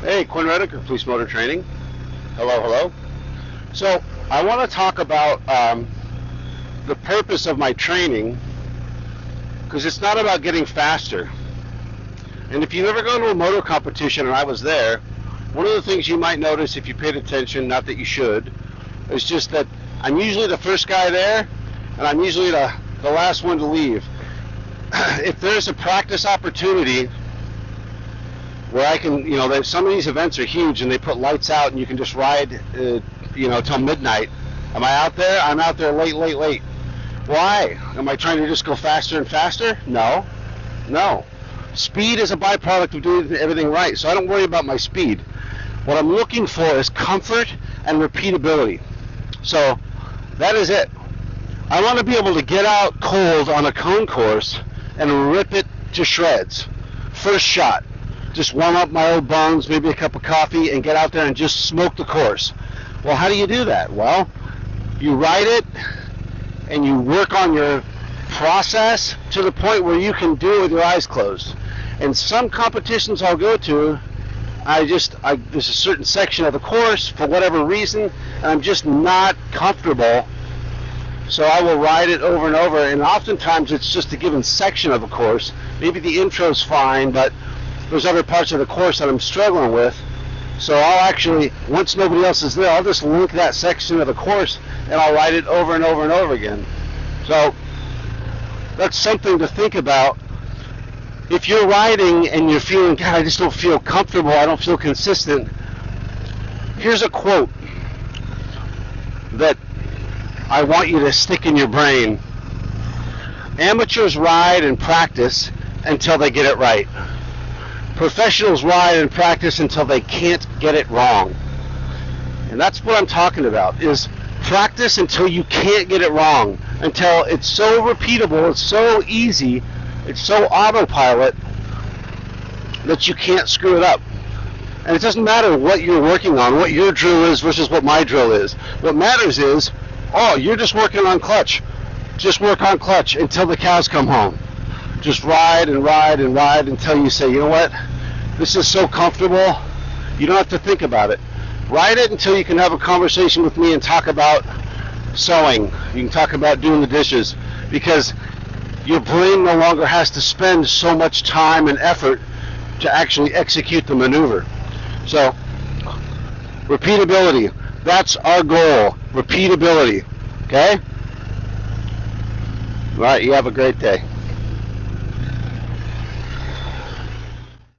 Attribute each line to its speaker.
Speaker 1: Hey, Quinn Police Motor Training. Hello, hello. So I want to talk about the purpose of my training, because it's not about getting faster. And if you've ever gone to a motor competition, and I was there, one of the things you might notice if you paid attention, not that you should, is just that I'm usually the first guy there, and I'm usually the last one to leave. If there's a practice opportunity where I can, some of these events are huge and they put lights out and you can just ride, till midnight. Am I out there? I'm out there late. Why? Am I trying to just go faster and faster? No. Speed is a byproduct of doing everything right, so I don't worry about my speed. What I'm looking for is comfort and repeatability. So that is it. I want to be able to get out cold on a cone course and rip it to shreds. First shot. Just warm up my old bones, maybe a cup of coffee, and get out there and just smoke the course. Well, how do you do that? Well, you ride it and you work on your process to the point where you can do it with your eyes closed. And some competitions I'll go to, there's a certain section of the course, for whatever reason, and I'm just not comfortable. So I will ride it over and over, and oftentimes it's just a given section of a course. Maybe the intro's fine, but there's other parts of the course that I'm struggling with. So I'll actually, once nobody else is there, I'll just link that section of the course and I'll ride it over and over and over again. So that's something to think about. If you're riding and you're feeling, God, I just don't feel comfortable, I don't feel consistent, here's a quote that I want you to stick in your brain. Amateurs ride and practice until they get it right. Professionals ride and practice until they can't get it wrong. And that's what I'm talking about, is practice until you can't get it wrong, until it's so repeatable, it's so easy, it's so autopilot that you can't screw it up. And it doesn't matter what you're working on, what your drill is versus what my drill is. What matters is, you're just working on clutch. Just work on clutch until the cows come home. Just ride and ride and ride until you say, you know what, this is so comfortable, you don't have to think about it. Ride it until you can have a conversation with me and talk about sewing. You can talk about doing the dishes, because your brain no longer has to spend so much time and effort to actually execute the maneuver. So, repeatability, that's our goal, repeatability, okay? All right, you have a great day.